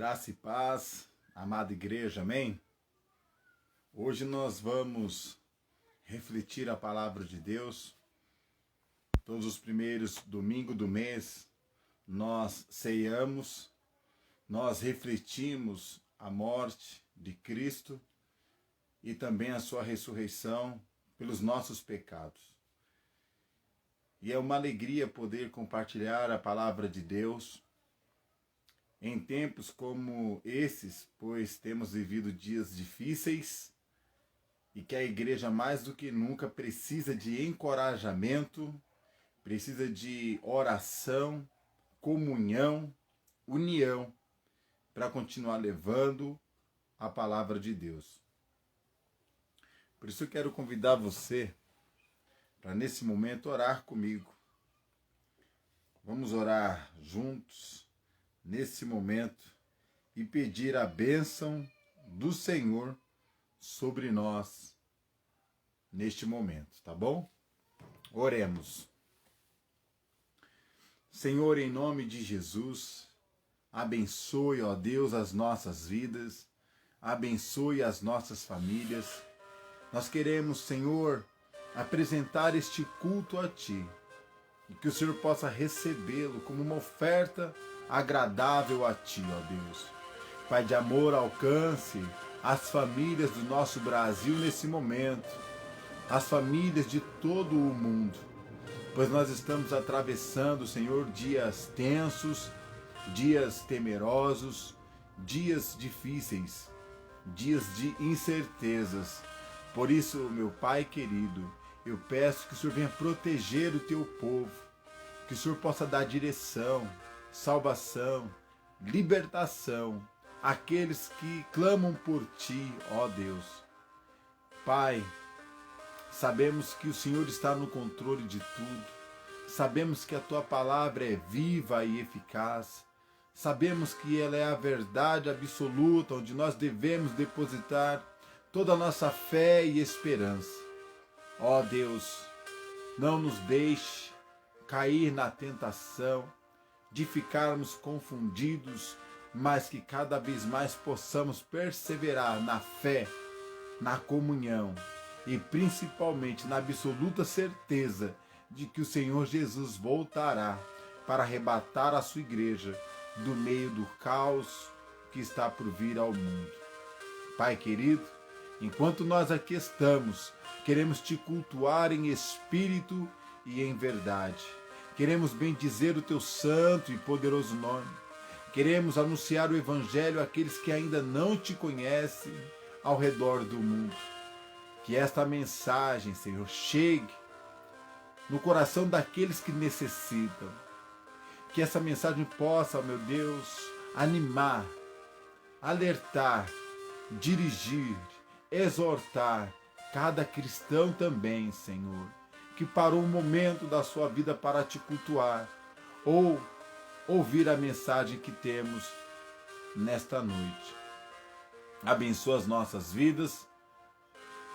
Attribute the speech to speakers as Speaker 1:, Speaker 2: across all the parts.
Speaker 1: Graça e paz, amada igreja, amém? Hoje nós vamos refletir a palavra de Deus. Todos os primeiros domingos do mês nós ceiamos, nós refletimos a morte de Cristo e também a sua ressurreição pelos nossos pecados. E é uma alegria poder compartilhar a palavra de Deus em tempos como esses, pois temos vivido dias difíceis e que a igreja mais do que nunca precisa de encorajamento, precisa de oração, comunhão, união, para continuar levando a palavra de Deus. Por isso eu quero convidar você para nesse momento orar comigo. Vamos orar juntos nesse momento e pedir a bênção do Senhor sobre nós neste momento, tá bom? Oremos. Senhor, em nome de Jesus, abençoe, ó Deus, as nossas vidas, abençoe as nossas famílias. Nós queremos, Senhor, apresentar este culto a Ti e que o Senhor possa recebê-lo como uma oferta agradável a Ti, ó Deus. Pai de amor, alcance as famílias do nosso Brasil nesse momento, as famílias de todo o mundo, pois nós estamos atravessando, Senhor, dias tensos, dias temerosos, dias difíceis, dias de incertezas. Por isso, meu Pai querido, eu peço que o Senhor venha proteger o Teu povo, que o Senhor possa dar direção, salvação, libertação àqueles que clamam por Ti, ó Deus. Pai, sabemos que o Senhor está no controle de tudo, sabemos que a Tua palavra é viva e eficaz, sabemos que ela é a verdade absoluta, onde nós devemos depositar toda a nossa fé e esperança. Ó Deus, não nos deixe cair na tentação de ficarmos confundidos, mas que cada vez mais possamos perseverar na fé, na comunhão e principalmente na absoluta certeza de que o Senhor Jesus voltará para arrebatar a sua igreja do meio do caos que está por vir ao mundo. Pai querido, enquanto nós aqui estamos, queremos Te cultuar em espírito e em verdade. Queremos bendizer o Teu santo e poderoso nome. Queremos anunciar o Evangelho àqueles que ainda não Te conhecem ao redor do mundo. Que esta mensagem, Senhor, chegue no coração daqueles que necessitam. Que essa mensagem possa, meu Deus, animar, alertar, dirigir, exortar cada cristão também, Senhor, que parou um momento da sua vida para Te cultuar ou ouvir a mensagem que temos nesta noite. Abençoa as nossas vidas,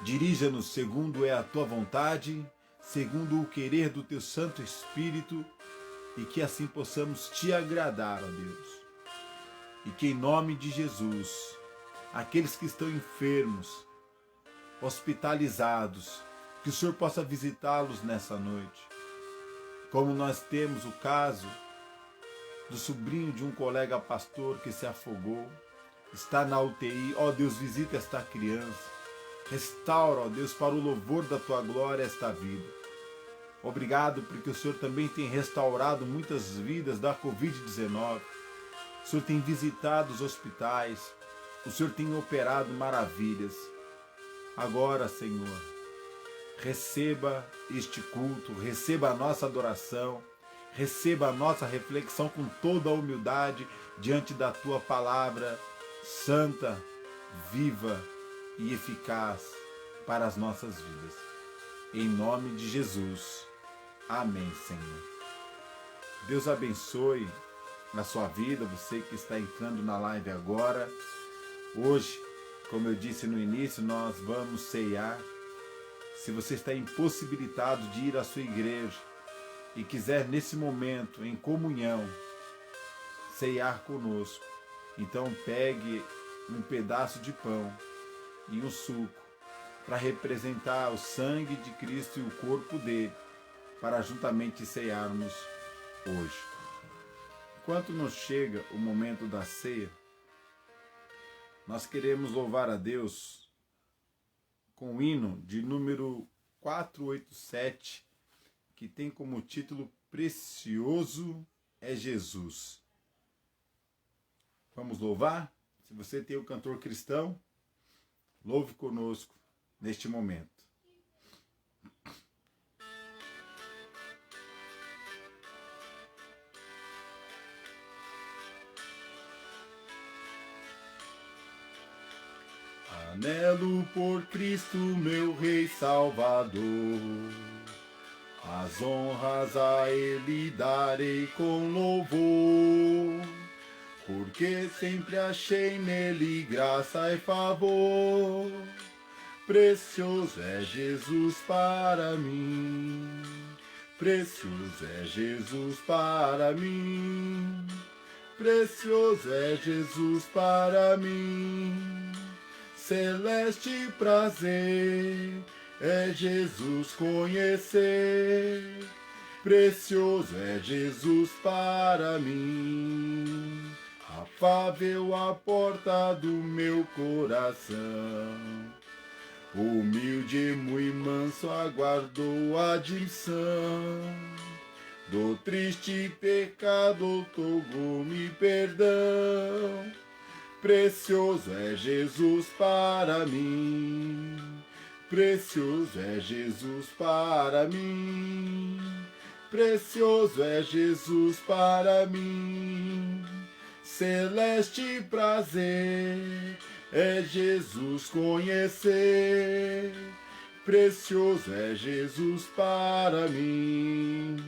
Speaker 1: dirija-nos segundo é a Tua vontade, segundo o querer do Teu Santo Espírito, e que assim possamos Te agradar, ó Deus. E que em nome de Jesus, aqueles que estão enfermos, hospitalizados, que o Senhor possa visitá-los nessa noite. Como nós temos o caso do sobrinho de um colega pastor que se afogou, está na UTI, ó Deus, visita esta criança, restaura, ó Deus, para o louvor da Tua glória esta vida. Obrigado porque o Senhor também tem restaurado muitas vidas da Covid-19, o Senhor tem visitado os hospitais, o Senhor tem operado maravilhas. Agora, Senhor, receba este culto, receba a nossa adoração, receba a nossa reflexão com toda a humildade diante da Tua palavra santa, viva e eficaz para as nossas vidas. Em nome de Jesus. Amém, Senhor. Deus abençoe na sua vida, você que está entrando na live agora. Hoje, como eu disse no início, nós vamos ceiar. Se você está impossibilitado de ir à sua igreja e quiser nesse momento, em comunhão, ceiar conosco, Então pegue um pedaço de pão e um suco para representar o sangue de Cristo e o corpo dele, para juntamente ceiarmos hoje. Enquanto nos chega o momento da ceia, nós queremos louvar a Deus com o hino de número 487, que tem como título Precioso é Jesus. Vamos louvar? Se você tem o cantor cristão, louve conosco neste momento. Anelo por Cristo, meu Rei Salvador, as honras a Ele darei com louvor, porque sempre achei nele graça e favor. Precioso é Jesus para mim, precioso é Jesus para mim, precioso é Jesus para mim. Celeste prazer é Jesus conhecer, precioso é Jesus para mim. Afável a porta do meu coração, humilde e muito manso aguardou a admissão. Do triste pecado togou-me perdão. Precioso é Jesus para mim, precioso é Jesus para mim, precioso é Jesus para mim. Celeste prazer é Jesus conhecer, precioso é Jesus para mim.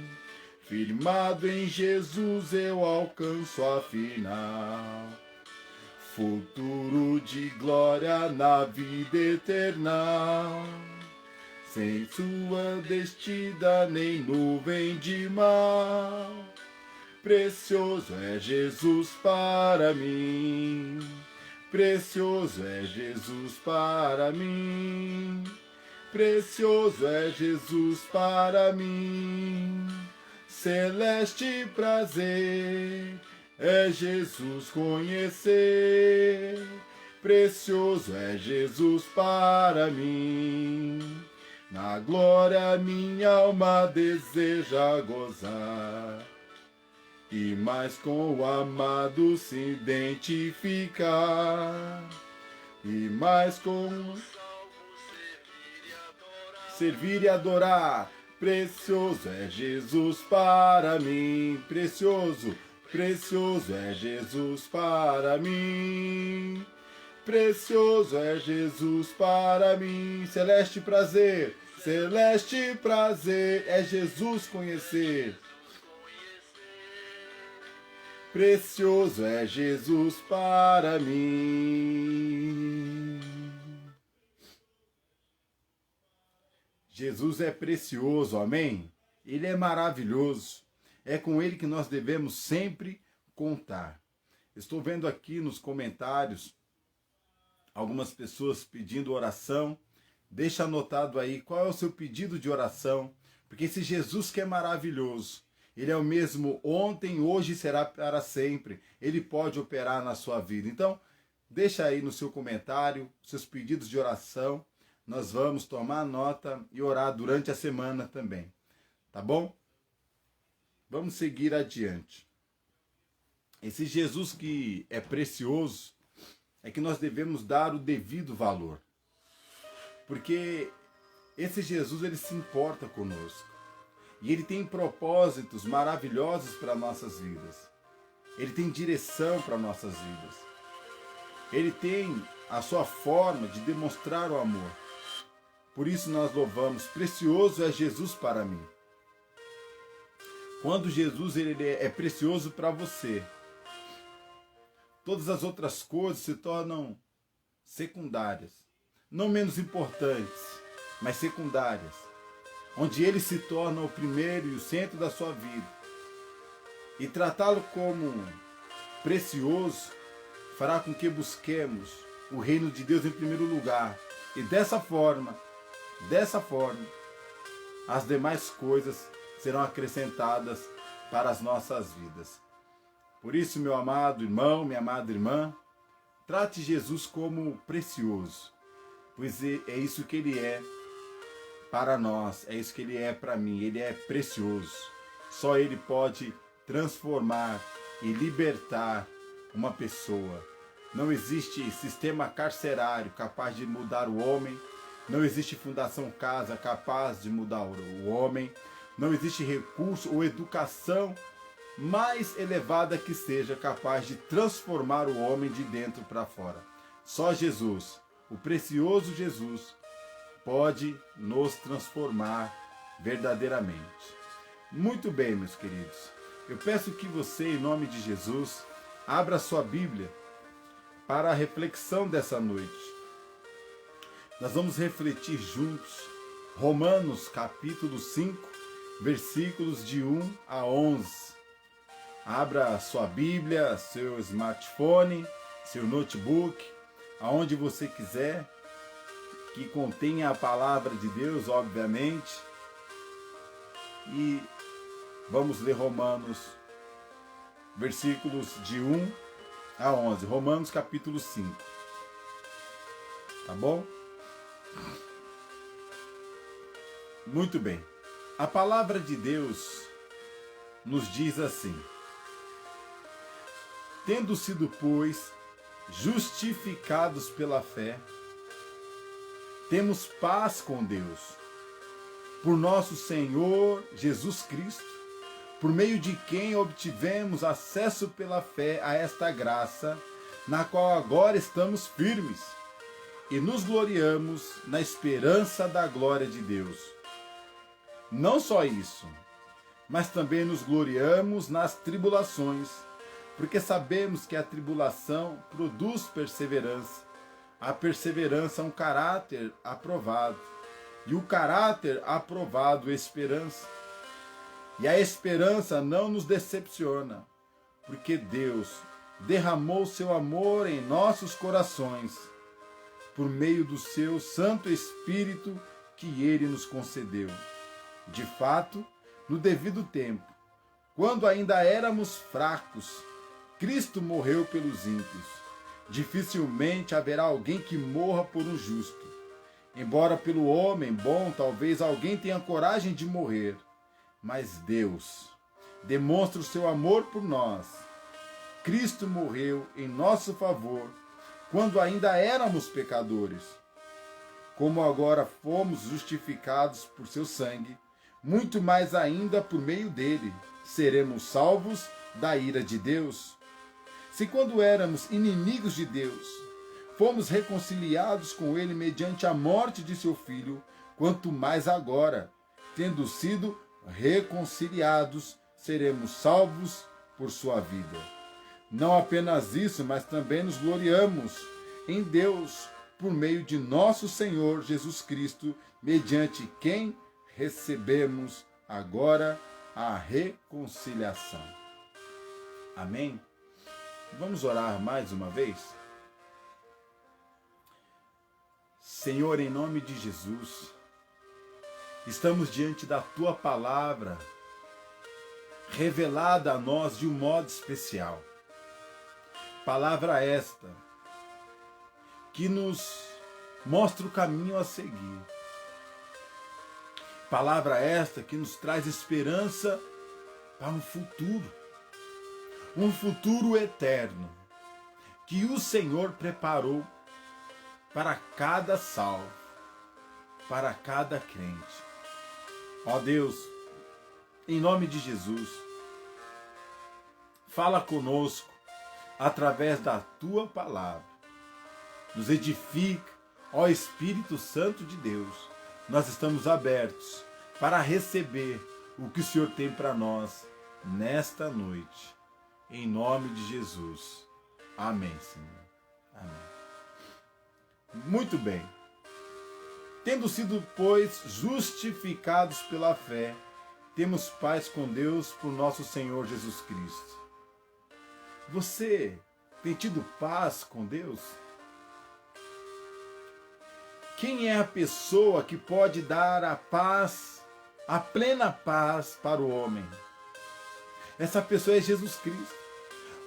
Speaker 1: Firmado em Jesus eu alcanço a final, futuro de glória na vida eterna, sem sua destina nem nuvem de mal. Precioso é Jesus para mim, precioso é Jesus para mim, precioso é Jesus para mim. Celeste prazer é Jesus conhecer, precioso é Jesus para mim. Na glória minha alma deseja gozar, e mais com o amado se identificar, e mais com servir e adorar. Precioso é Jesus para mim, precioso, precioso é Jesus para mim, precioso é Jesus para mim. Celeste prazer é Jesus conhecer, precioso é Jesus para mim. Jesus é precioso, amém? Ele é maravilhoso. É com ele que nós devemos sempre contar. Estou vendo aqui nos comentários algumas pessoas pedindo oração. Deixa anotado aí qual é o seu pedido de oração, porque esse Jesus que é maravilhoso, ele é o mesmo ontem, hoje e será para sempre. Ele pode operar na sua vida. Então, deixa aí no seu comentário seus pedidos de oração. Nós vamos tomar nota e orar durante a semana também. Tá bom? Vamos seguir adiante. Esse Jesus que é precioso, é que nós devemos dar o devido valor. Porque esse Jesus, ele se importa conosco. E ele tem propósitos maravilhosos para nossas vidas. Ele tem direção para nossas vidas. Ele tem a sua forma de demonstrar o amor. Por isso nós louvamos, precioso é Jesus para mim. Quando Jesus ele é precioso para você, todas as outras coisas se tornam secundárias. Não menos importantes, mas secundárias. Onde ele se torna o primeiro e o centro da sua vida. E tratá-lo como precioso fará com que busquemos o reino de Deus em primeiro lugar. E dessa forma, as demais coisas serão acrescentadas para as nossas vidas. Por isso, meu amado irmão, minha amada irmã, trate Jesus como precioso, pois é isso que Ele é para nós, é isso que Ele é para mim, Ele é precioso. Só Ele pode transformar e libertar uma pessoa. Não existe sistema carcerário capaz de mudar o homem, não existe fundação casa capaz de mudar o homem, não existe recurso ou educação mais elevada que seja capaz de transformar o homem de dentro para fora. Só Jesus, o precioso Jesus, pode nos transformar verdadeiramente. Muito bem, meus queridos. Eu peço que você, em nome de Jesus, abra sua Bíblia para a reflexão dessa noite. Nós vamos refletir juntos Romanos capítulo 5, versículos de 1 a 11. Abra sua Bíblia, seu smartphone, seu notebook, aonde você quiser, que contenha a palavra de Deus, obviamente. E vamos ler Romanos, versículos de 1 a 11. Romanos capítulo 5. Tá bom? Muito bem. A palavra de Deus nos diz assim: tendo sido, pois, justificados pela fé, temos paz com Deus, por nosso Senhor Jesus Cristo, por meio de quem obtivemos acesso pela fé a esta graça, na qual agora estamos firmes, e nos gloriamos na esperança da glória de Deus. Não só isso, mas também nos gloriamos nas tribulações, porque sabemos que a tribulação produz perseverança. A perseverança é um caráter aprovado, e o caráter aprovado, esperança. E a esperança não nos decepciona, porque Deus derramou seu amor em nossos corações, por meio do seu Santo Espírito que Ele nos concedeu. De fato, no devido tempo, quando ainda éramos fracos, Cristo morreu pelos ímpios. Dificilmente haverá alguém que morra por um justo. Embora pelo homem bom talvez alguém tenha coragem de morrer, mas Deus demonstra o seu amor por nós. Cristo morreu em nosso favor quando ainda éramos pecadores. Como agora fomos justificados por seu sangue, muito mais ainda por meio dele seremos salvos da ira de Deus. Se quando éramos inimigos de Deus, fomos reconciliados com ele mediante a morte de seu Filho, quanto mais agora, tendo sido reconciliados, seremos salvos por sua vida. Não apenas isso, mas também nos gloriamos em Deus, por meio de nosso Senhor Jesus Cristo, mediante quem recebemos agora a reconciliação. Amém? Vamos orar mais uma vez? Senhor, em nome de Jesus, estamos diante da Tua palavra, revelada a nós de um modo especial. Palavra esta, que nos mostra o caminho a seguir. Palavra esta que nos traz esperança para um futuro eterno, que o Senhor preparou para cada salvo, para cada crente. Ó Deus, em nome de Jesus, fala conosco através da Tua palavra. Nos edifica, ó Espírito Santo de Deus. Nós estamos abertos para receber o que o Senhor tem para nós nesta noite. Em nome de Jesus. Amém, Senhor. Amém. Muito bem. Tendo sido, pois, justificados pela fé, temos paz com Deus por nosso Senhor Jesus Cristo. Você tem tido paz com Deus? Quem é a pessoa que pode dar a paz, a plena paz para o homem? Essa pessoa é Jesus Cristo,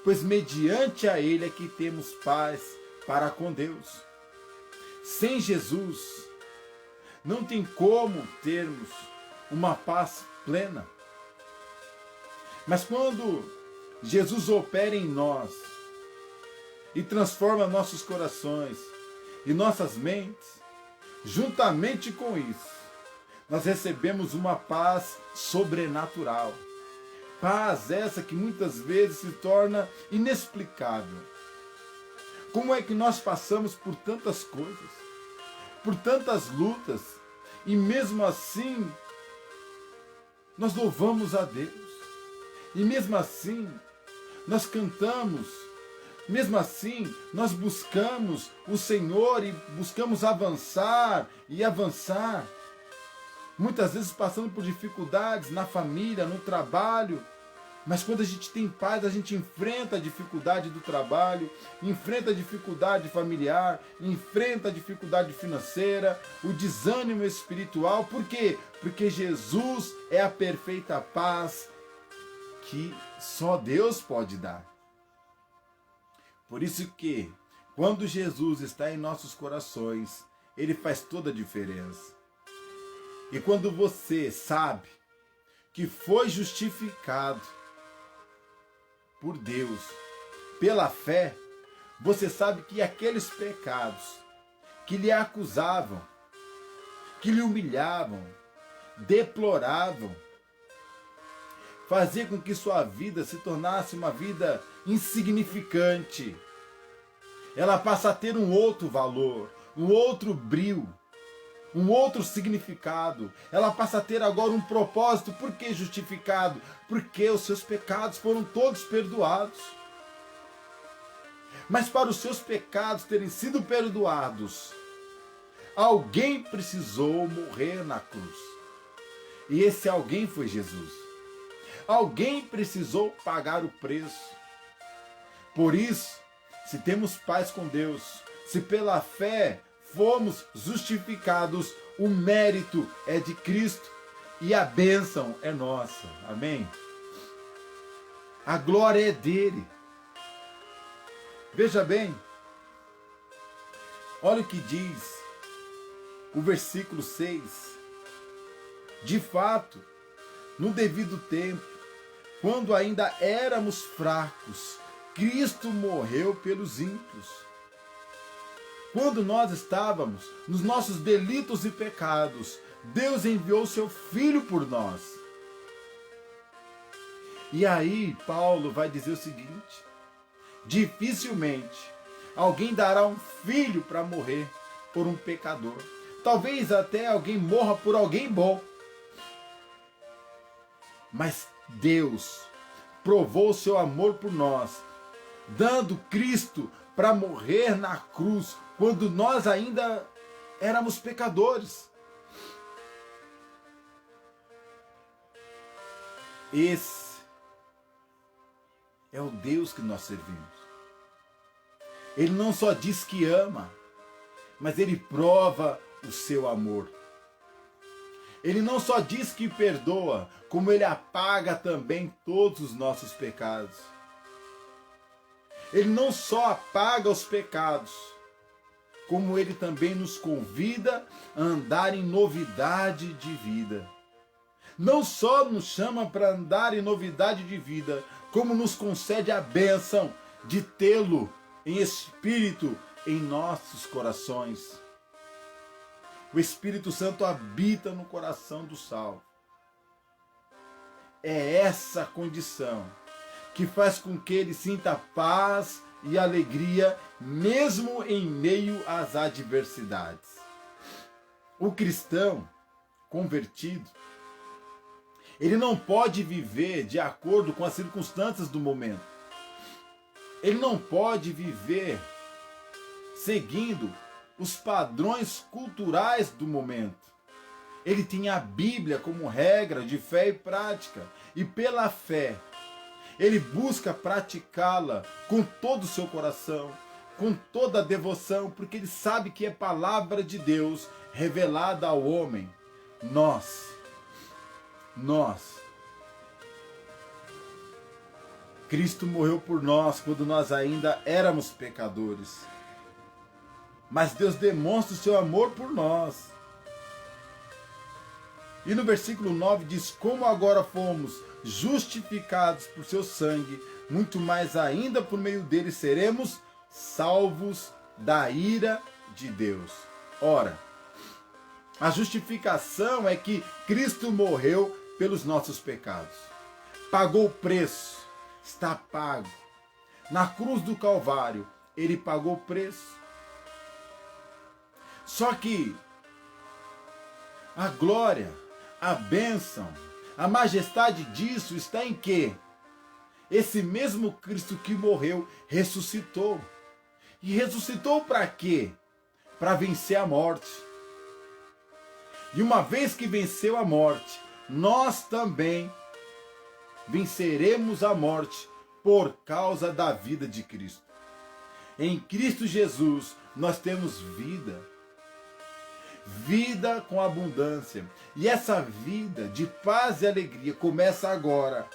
Speaker 1: pois mediante a Ele é que temos paz para com Deus. Sem Jesus, não tem como termos uma paz plena. Mas quando Jesus opera em nós e transforma nossos corações e nossas mentes, juntamente com isso, nós recebemos uma paz sobrenatural. Paz essa que muitas vezes se torna inexplicável. Como é que nós passamos por tantas coisas, por tantas lutas, e mesmo assim nós louvamos a Deus, e mesmo assim nós cantamos, mesmo assim nós buscamos o Senhor e buscamos avançar e avançar, muitas vezes passando por dificuldades na família, no trabalho. Mas quando a gente tem paz, a gente enfrenta a dificuldade do trabalho, enfrenta a dificuldade familiar, enfrenta a dificuldade financeira, o desânimo espiritual. Por quê? Porque Jesus é a perfeita paz que só Deus pode dar. Por isso que, quando Jesus está em nossos corações, Ele faz toda a diferença. E quando você sabe que foi justificado por Deus, pela fé, você sabe que aqueles pecados que lhe acusavam, que lhe humilhavam, deploravam, fazia com que sua vida se tornasse uma vida insignificante. Ela passa a ter um outro valor, um outro brilho, um outro significado. Ela passa a ter agora um propósito. Por que justificado? Porque os seus pecados foram todos perdoados. Mas para os seus pecados terem sido perdoados, alguém precisou morrer na cruz. E esse alguém foi Jesus. Alguém precisou pagar o preço. Por isso, se temos paz com Deus, se pela fé fomos justificados, o mérito é de Cristo e a bênção é nossa. Amém? A glória é dele. Veja bem, olha o que diz o versículo 6. De fato, no devido tempo, quando ainda éramos fracos, Cristo morreu pelos ímpios. Quando nós estávamos nos nossos delitos e pecados, Deus enviou seu Filho por nós. E aí Paulo vai dizer o seguinte: dificilmente alguém dará um filho para morrer por um pecador. Talvez até alguém morra por alguém bom. Mas Deus provou o seu amor por nós, dando Cristo para morrer na cruz, quando nós ainda éramos pecadores. Esse é o Deus que nós servimos. Ele não só diz que ama, mas Ele prova o seu amor. Ele não só diz que perdoa, como Ele apaga também todos os nossos pecados. Ele não só apaga os pecados, como Ele também nos convida a andar em novidade de vida. Não só nos chama para andar em novidade de vida, como nos concede a bênção de tê-lo em espírito em nossos corações. O Espírito Santo habita no coração do salvo. É essa condição que faz com que ele sinta paz e alegria, mesmo em meio às adversidades. O cristão convertido, ele não pode viver de acordo com as circunstâncias do momento. Ele não pode viver seguindo os padrões culturais do momento. Ele tem a Bíblia como regra de fé e prática. E pela fé, ele busca praticá-la com todo o seu coração, com toda a devoção, porque ele sabe que é palavra de Deus revelada ao homem. Nós, Cristo morreu por nós quando nós ainda éramos pecadores. Mas Deus demonstra o seu amor por nós. E no versículo 9 diz: como agora fomos justificados por seu sangue, muito mais ainda por meio dele seremos salvos da ira de Deus. Ora, a justificação é que Cristo morreu pelos nossos pecados. Pagou o preço, está pago. Na cruz do Calvário, ele pagou o preço. Só que a glória, a bênção, a majestade disso está em quê? Esse mesmo Cristo que morreu ressuscitou. E ressuscitou para quê? Para vencer a morte. E uma vez que venceu a morte, nós também venceremos a morte por causa da vida de Cristo. Em Cristo Jesus nós temos vida. Vida com abundância. E essa vida de paz e alegria começa agora.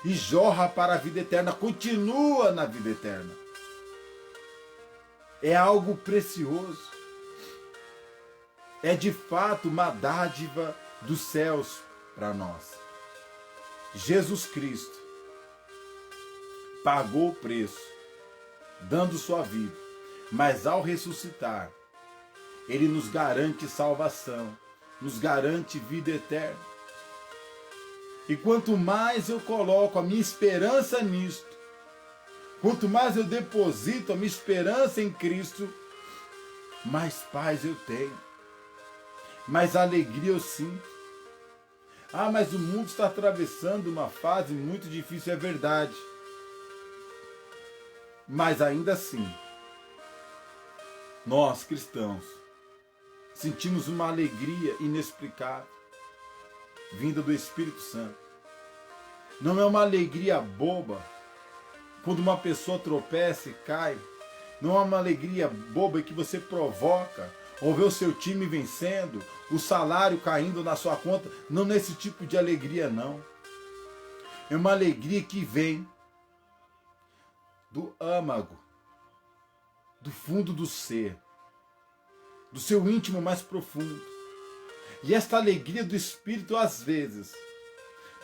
Speaker 1: E jorra para a vida eterna, continua na vida eterna. É algo precioso. É de fato uma dádiva dos céus para nós. Jesus Cristo pagou o preço, dando sua vida, mas ao ressuscitar, ele nos garante salvação, nos garante vida eterna. E quanto mais eu coloco a minha esperança nisto, quanto mais eu deposito a minha esperança em Cristo, mais paz eu tenho, mais alegria eu sinto. Ah, mas o mundo está atravessando uma fase muito difícil, é verdade. Mas ainda assim, nós cristãos sentimos uma alegria inexplicável, vinda do Espírito Santo. Não é uma alegria boba, quando uma pessoa tropeça e cai. Não é uma alegria boba que você provoca, ou vê o seu time vencendo, o salário caindo na sua conta. Não nesse tipo de alegria, não. É uma alegria que vem do âmago, do fundo do ser, do seu íntimo mais profundo. E esta alegria do Espírito, às vezes,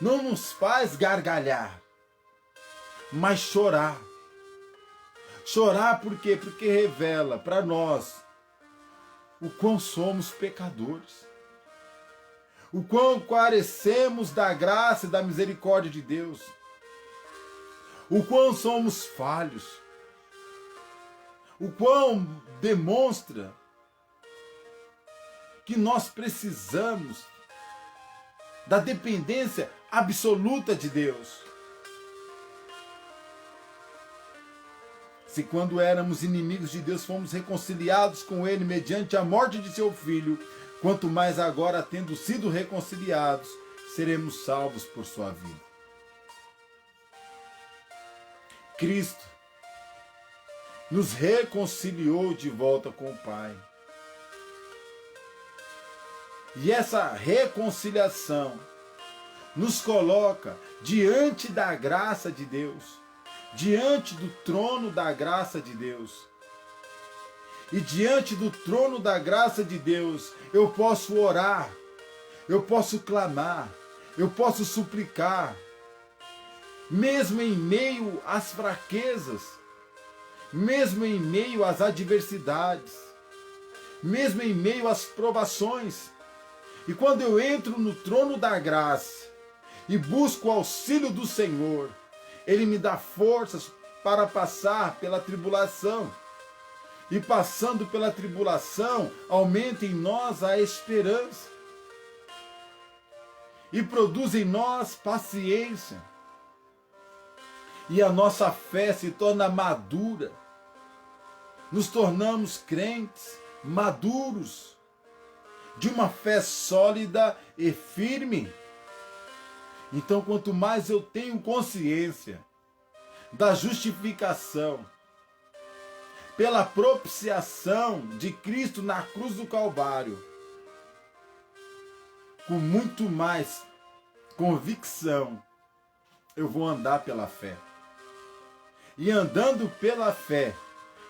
Speaker 1: não nos faz gargalhar, mas chorar. Chorar por quê? Porque revela para nós o quão somos pecadores, o quão carecemos da graça e da misericórdia de Deus, o quão somos falhos, o quão demonstra que nós precisamos da dependência absoluta de Deus. Se quando éramos inimigos de Deus fomos reconciliados com Ele mediante a morte de seu Filho, quanto mais agora, tendo sido reconciliados, seremos salvos por sua vida. Cristo nos reconciliou de volta com o Pai. E essa reconciliação nos coloca diante da graça de Deus, diante do trono da graça de Deus. E diante do trono da graça de Deus, eu posso orar, eu posso clamar, eu posso suplicar, mesmo em meio às fraquezas, mesmo em meio às adversidades, mesmo em meio às provações. E quando eu entro no trono da graça e busco o auxílio do Senhor, Ele me dá forças para passar pela tribulação. E passando pela tribulação, aumenta em nós a esperança. E produz em nós paciência. E a nossa fé se torna madura. Nos tornamos crentes maduros, de uma fé sólida e firme. Então, quanto mais eu tenho consciência da justificação, pela propiciação de Cristo na cruz do Calvário, com muito mais convicção, eu vou andar pela fé. E andando pela fé,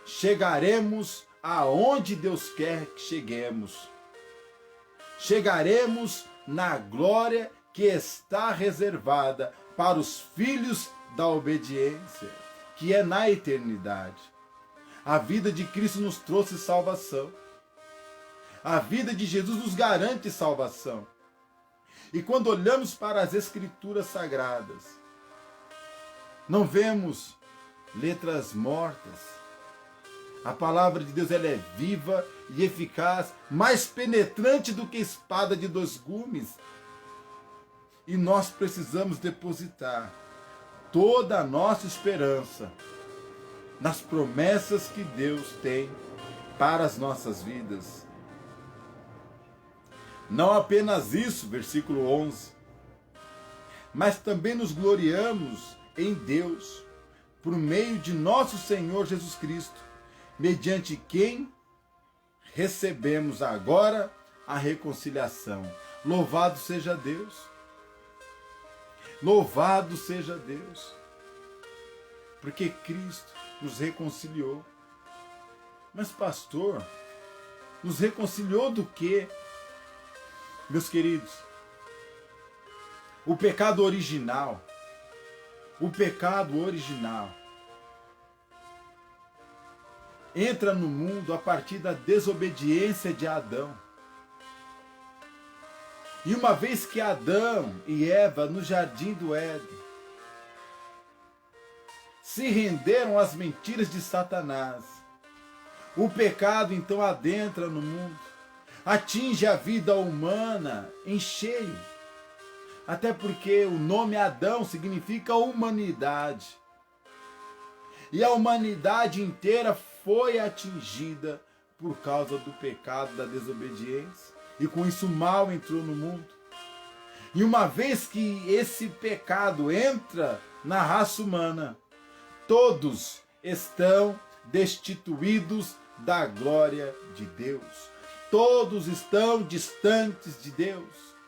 Speaker 1: chegaremos aonde Deus quer que cheguemos. Chegaremos na glória que está reservada para os filhos da obediência, que é na eternidade. A vida de Cristo nos trouxe salvação. A vida de Jesus nos garante salvação. E quando olhamos para as Escrituras Sagradas, não vemos letras mortas. A palavra de Deus, ela é viva e eficaz, mais penetrante do que espada de dois gumes. E nós precisamos depositar toda a nossa esperança nas promessas que Deus tem para as nossas vidas. Não apenas isso, versículo 11, mas também nos gloriamos em Deus, por meio de nosso Senhor Jesus Cristo, mediante quem recebemos agora a reconciliação. Louvado seja Deus! Louvado seja Deus! Porque Cristo nos reconciliou. Mas pastor, nos reconciliou do quê? Meus queridos, o pecado original entra no mundo a partir da desobediência de Adão. E uma vez que Adão e Eva, no jardim do Éden, se renderam às mentiras de Satanás, o pecado então adentra no mundo, atinge a vida humana em cheio. Até porque o nome Adão significa humanidade. E a humanidade inteira foi atingida por causa do pecado, da desobediência. E com isso o mal entrou no mundo. E uma vez que esse pecado entra na raça humana, todos estão destituídos da glória de Deus. Todos estão distantes de Deus.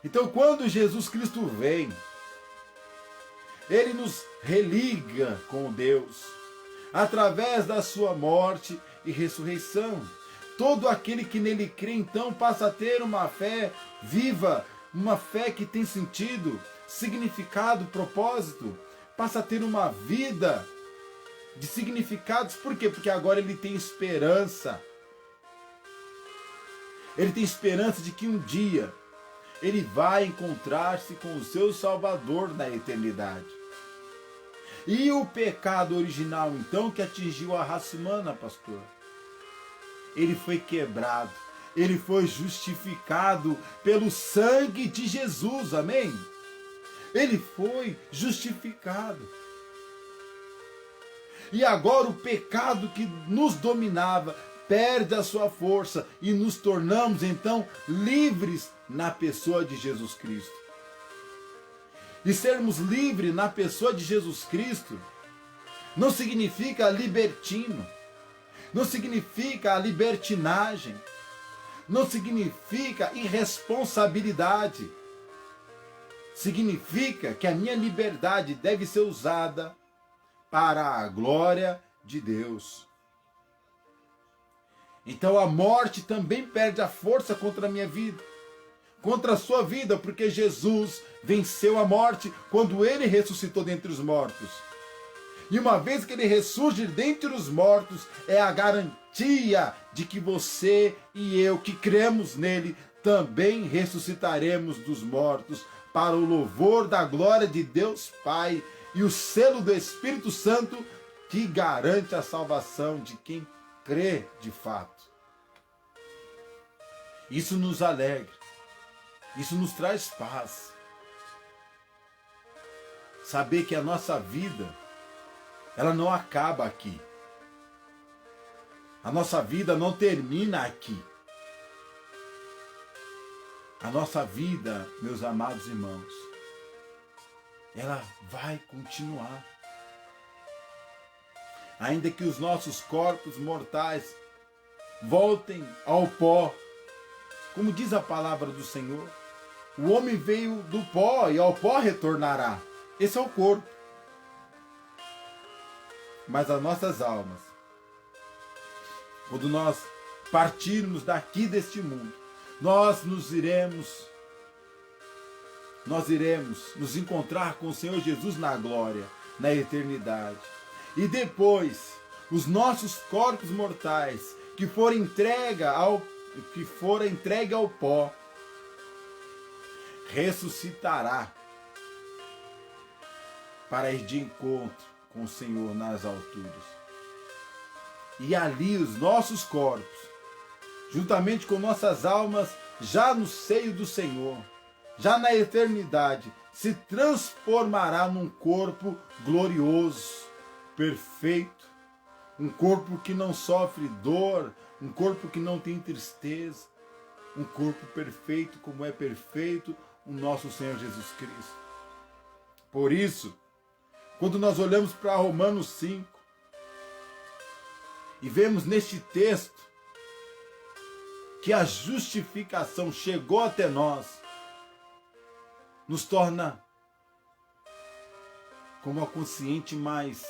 Speaker 1: Então, quando Jesus Cristo vem, Ele nos religa com Deus, através da sua morte e ressurreição. Todo aquele que nele crê, então, passa a ter uma fé viva, uma fé que tem sentido, significado, propósito, passa a ter uma vida de significados. Por quê? Porque agora ele tem esperança. Ele tem esperança de que um dia ele vai encontrar-se com o seu Salvador na eternidade. E o pecado original, então, que atingiu a raça humana, pastor, ele foi quebrado, ele foi justificado pelo sangue de Jesus, amém? Ele foi justificado. E agora o pecado que nos dominava perde a sua força e nos tornamos então livres na pessoa de Jesus Cristo. E sermos livres na pessoa de Jesus Cristo não significa libertino, não significa libertinagem, não significa irresponsabilidade. Significa que a minha liberdade deve ser usada para a glória de Deus. Então a morte também perde a força contra a minha vida, contra a sua vida, porque Jesus venceu a morte quando ele ressuscitou dentre os mortos. E uma vez que ele ressurge dentre os mortos, é a garantia de que você e eu, que cremos nele, também ressuscitaremos dos mortos, para o louvor da glória de Deus Pai e o selo do Espírito Santo, que garante a salvação de quem crê de fato. Isso nos alegra, isso nos traz paz. Saber que a nossa vida, ela não acaba aqui. A nossa vida não termina aqui. a nossa vida, meus amados irmãos, ela vai continuar. Ainda que os nossos corpos mortais voltem ao pó, como diz a palavra do Senhor, o homem veio do pó e ao pó retornará. Esse é o corpo. Mas as nossas almas, quando nós partirmos daqui deste mundo, nós iremos nos encontrar com o Senhor Jesus na glória, na eternidade. E depois, os nossos corpos mortais que forem entregue ao pó, ressuscitará para ir de encontro com o Senhor nas alturas. E ali os nossos corpos, juntamente com nossas almas, já no seio do Senhor, já na eternidade, se transformará num corpo glorioso, perfeito, um corpo que não sofre dor, um corpo que não tem tristeza, um corpo perfeito como é perfeito o nosso Senhor Jesus Cristo. Por isso, quando nós olhamos para Romanos 5 e vemos neste texto que a justificação chegou até nós, nos torna com uma consciência mais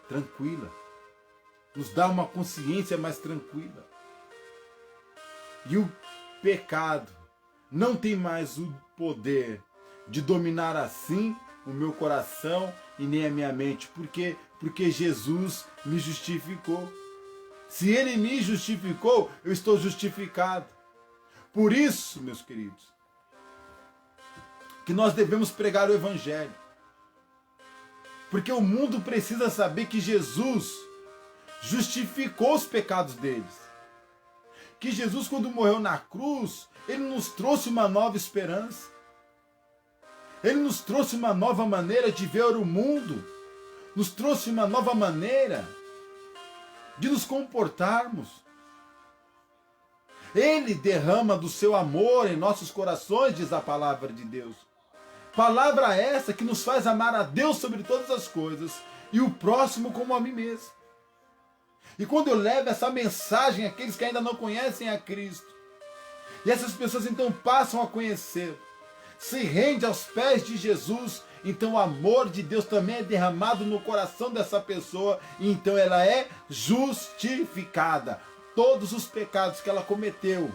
Speaker 1: tranquila, nos dá uma consciência mais tranquila. E o pecado não tem mais o poder de dominar assim o meu coração e nem a minha mente. Por quê? Porque Jesus me justificou. Se Ele me justificou, eu estou justificado. Por isso, meus queridos, que nós devemos pregar o Evangelho. Porque o mundo precisa saber que Jesus justificou os pecados deles. Que Jesus, quando morreu na cruz, Ele nos trouxe uma nova esperança. Ele nos trouxe uma nova maneira de ver o mundo. Nos trouxe uma nova maneira de nos comportarmos. Ele derrama do seu amor em nossos corações, diz a palavra de Deus. Palavra essa que nos faz amar a Deus sobre todas as coisas e o próximo como a mim mesmo. E quando eu levo essa mensagem àqueles que ainda não conhecem a Cristo, e essas pessoas então passam a conhecer, se rende aos pés de Jesus, então o amor de Deus também é derramado no coração dessa pessoa, e então ela é justificada. Todos os pecados que ela cometeu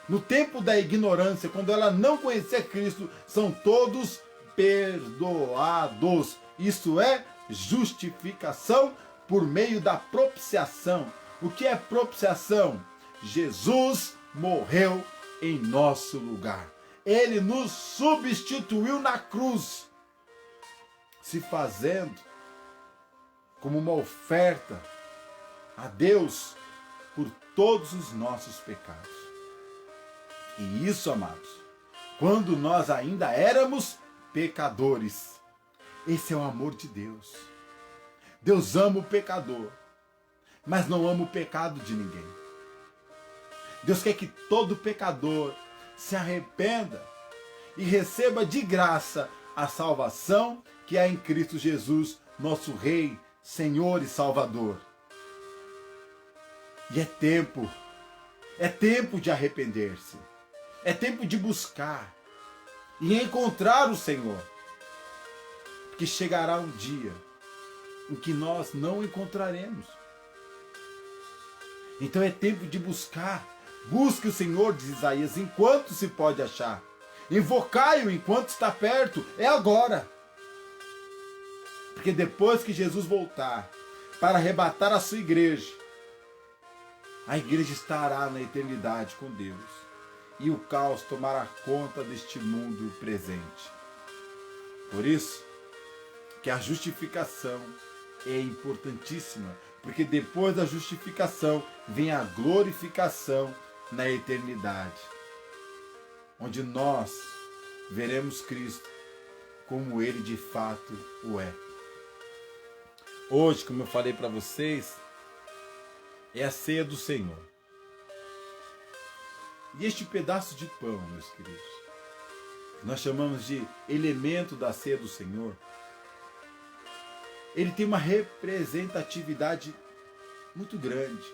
Speaker 1: no tempo da ignorância, quando ela não conhecia Cristo, são todos perdoados. Isso é justificação por meio da propiciação. O que é propiciação? Jesus morreu em nosso lugar. Ele nos substituiu na cruz, se fazendo como uma oferta a Deus por todos os nossos pecados. E isso, amados, quando nós ainda éramos pecadores. Esse é o amor de Deus. Deus ama o pecador, mas não ama o pecado de ninguém. Deus quer que todo pecador se arrependa e receba de graça a salvação que há em Cristo Jesus, nosso Rei, Senhor e Salvador. E é tempo de arrepender-se. É tempo de buscar e encontrar o Senhor. Porque chegará um dia em que nós não o encontraremos. Então é tempo de buscar. Busque o Senhor, diz Isaías, enquanto se pode achar. Invocai-o enquanto está perto. É agora. Porque depois que Jesus voltar para arrebatar a sua igreja, a igreja estará na eternidade com Deus. E o caos tomará conta deste mundo presente. Por isso, que a justificação é importantíssima, porque depois da justificação vem a glorificação na eternidade, onde nós veremos Cristo como Ele de fato o é. Hoje, como eu falei para vocês, é a ceia do Senhor. E este pedaço de pão, meus queridos, nós chamamos de elemento da ceia do Senhor, ele tem uma representatividade muito grande,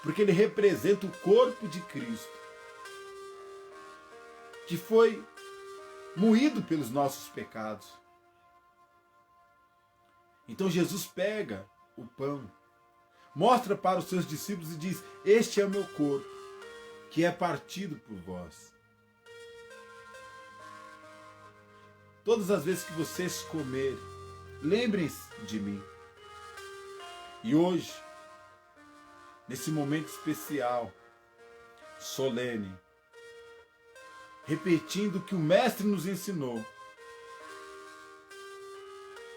Speaker 1: porque ele representa o corpo de Cristo, que foi moído pelos nossos pecados. Então Jesus pega o pão, mostra para os seus discípulos e diz: este é o meu corpo, que é partido por vós. Todas as vezes que vocês comerem, lembrem-se de mim. E hoje, nesse momento especial, solene, repetindo o que o Mestre nos ensinou,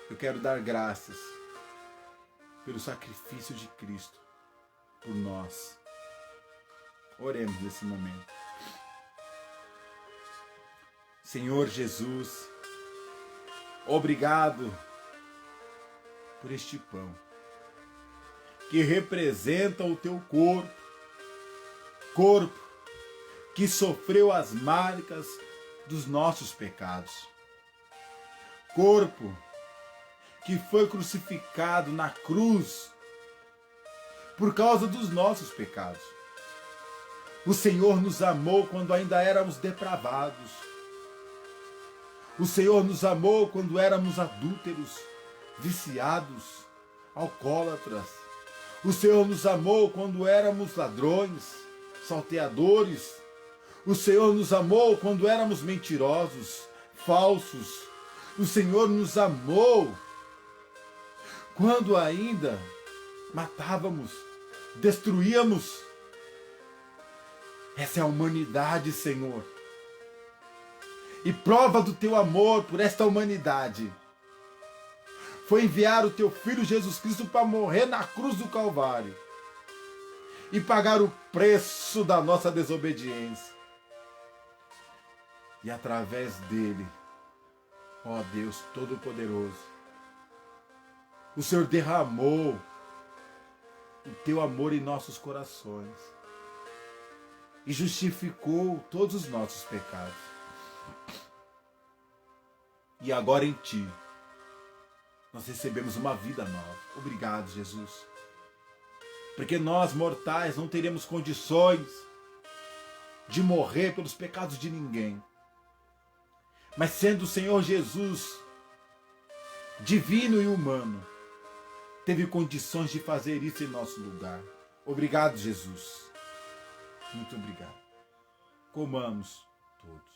Speaker 1: eu quero dar graças pelo sacrifício de Cristo por nós. Oremos nesse momento. Senhor Jesus, obrigado por este pão, que representa o teu corpo que sofreu as marcas dos nossos pecados, corpo que foi crucificado na cruz por causa dos nossos pecados. O Senhor nos amou quando ainda éramos depravados. O Senhor nos amou quando éramos adúlteros, viciados, alcoólatras. O Senhor nos amou quando éramos ladrões, salteadores. O Senhor nos amou quando éramos mentirosos, falsos. O Senhor nos amou quando ainda matávamos, destruíamos. Essa é a humanidade, Senhor. E prova do teu amor por esta humanidade foi enviar o teu Filho Jesus Cristo para morrer na cruz do Calvário e pagar o preço da nossa desobediência. E através dele, ó Deus Todo-Poderoso, o Senhor derramou o teu amor em nossos corações e justificou todos os nossos pecados. E agora em ti, nós recebemos uma vida nova. Obrigado, Jesus. Porque nós, mortais, não teremos condições de morrer pelos pecados de ninguém. Mas sendo o Senhor Jesus divino e humano, teve condições de fazer isso em nosso lugar. Obrigado, Jesus. Muito obrigado. Comamos todos.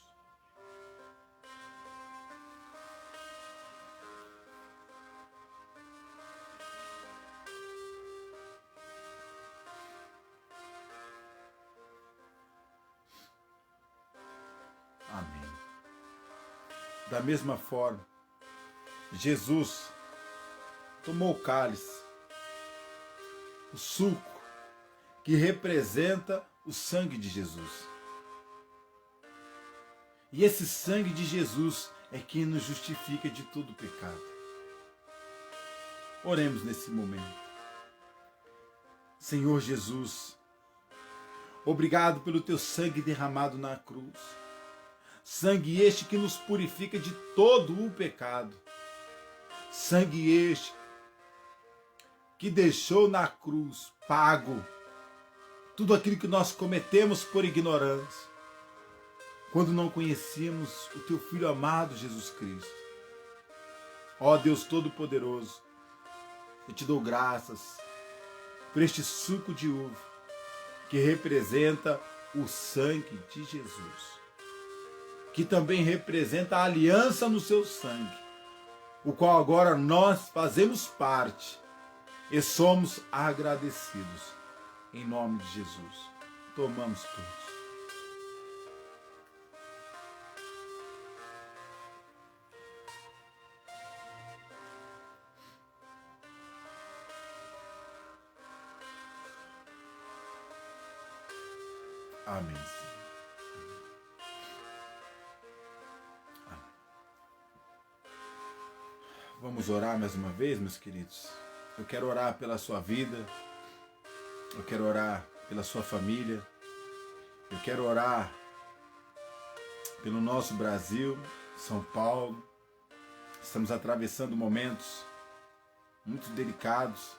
Speaker 1: Amém. Da mesma forma, Jesus tomou o cálice, o suco, que representa o sangue de Jesus. E esse sangue de Jesus é quem nos justifica de todo pecado. Oremos nesse momento. Senhor Jesus, obrigado pelo teu sangue derramado na cruz. Sangue este que nos purifica de todo o pecado. Sangue este que deixou na cruz pago tudo aquilo que nós cometemos por ignorância, quando não conhecíamos o teu Filho amado Jesus Cristo. Ó Deus Todo-Poderoso, eu te dou graças por este suco de uva que representa o sangue de Jesus, que também representa a aliança no seu sangue, o qual agora nós fazemos parte e somos agradecidos. Em nome de Jesus, tomamos todos. Amém. Amém. Vamos orar mais uma vez, meus queridos. Eu quero orar pela sua vida. Eu quero orar pela sua família. Eu quero orar pelo nosso Brasil, São Paulo. Estamos atravessando momentos muito delicados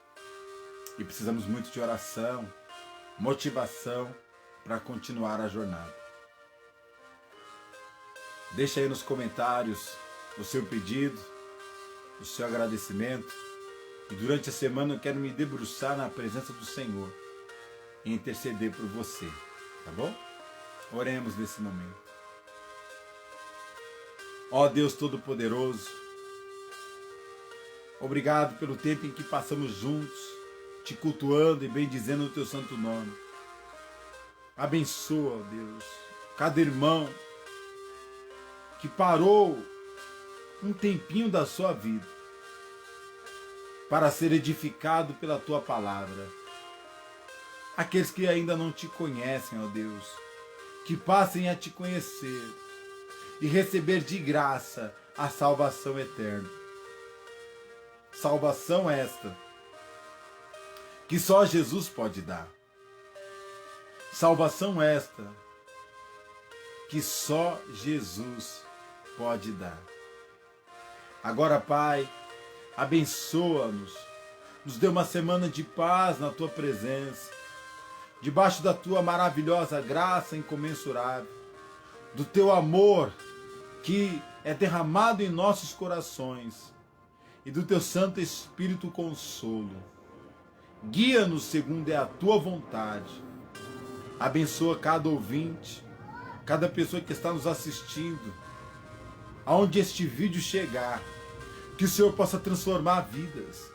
Speaker 1: e precisamos muito de oração, motivação para continuar a jornada. Deixa aí nos comentários o seu pedido, o seu agradecimento. E durante a semana eu quero me debruçar na presença do Senhor e interceder por você, tá bom? Oremos nesse momento. Ó Deus Todo-Poderoso, obrigado pelo tempo em que passamos juntos, te cultuando e bendizendo o teu santo nome. Abençoa, ó Deus, cada irmão que parou um tempinho da sua vida para ser edificado pela tua palavra. Aqueles que ainda não te conhecem, ó Deus, que passem a te conhecer e receber de graça a salvação eterna. Salvação esta que só Jesus pode dar. Salvação esta que só Jesus pode dar. Agora, Pai, abençoa-nos, nos dê uma semana de paz na tua presença, debaixo da tua maravilhosa graça incomensurável, do teu amor que é derramado em nossos corações e do teu Santo Espírito consolo. Guia-nos segundo é a tua vontade. Abençoa cada ouvinte, cada pessoa que está nos assistindo, aonde este vídeo chegar, que o Senhor possa transformar vidas,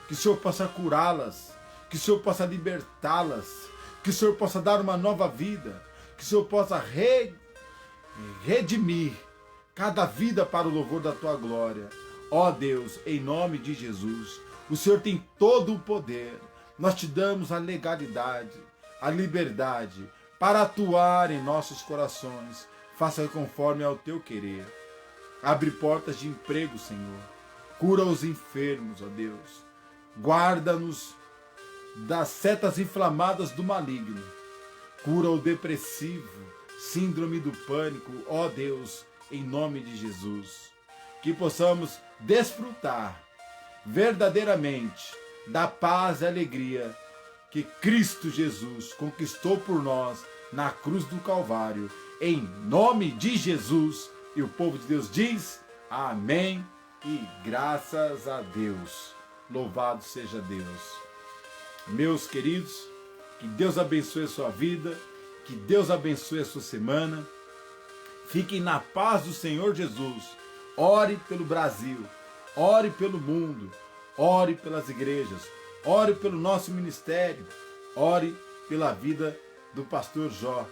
Speaker 1: que o Senhor possa curá-las, que o Senhor possa libertá-las, que o Senhor possa dar uma nova vida, que o Senhor possa redimir cada vida para o louvor da tua glória. Ó Deus, em nome de Jesus, o Senhor tem todo o poder. Nós te damos a legalidade, a liberdade para atuar em nossos corações. Faça conforme ao teu querer. Abre portas de emprego, Senhor. Cura os enfermos, ó Deus. Guarda-nos das setas inflamadas do maligno. Cura o depressivo, síndrome do pânico, ó Deus, em nome de Jesus. Que possamos desfrutar verdadeiramente da paz e alegria que Cristo Jesus conquistou por nós na cruz do Calvário. Em nome de Jesus. E o povo de Deus diz amém e graças a Deus. Louvado seja Deus. Meus queridos, que Deus abençoe a sua vida, que Deus abençoe a sua semana. Fiquem na paz do Senhor Jesus. Ore pelo Brasil, ore pelo mundo, ore pelas igrejas, ore pelo nosso ministério, ore pela vida do pastor Jó.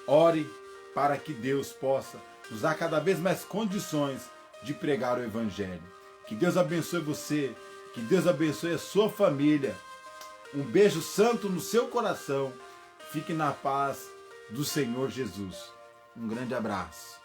Speaker 1: Ore para que Deus possa nos dar cada vez mais condições de pregar o Evangelho. Que Deus abençoe você, que Deus abençoe a sua família. Um beijo santo no seu coração. Fique na paz do Senhor Jesus. Um grande abraço.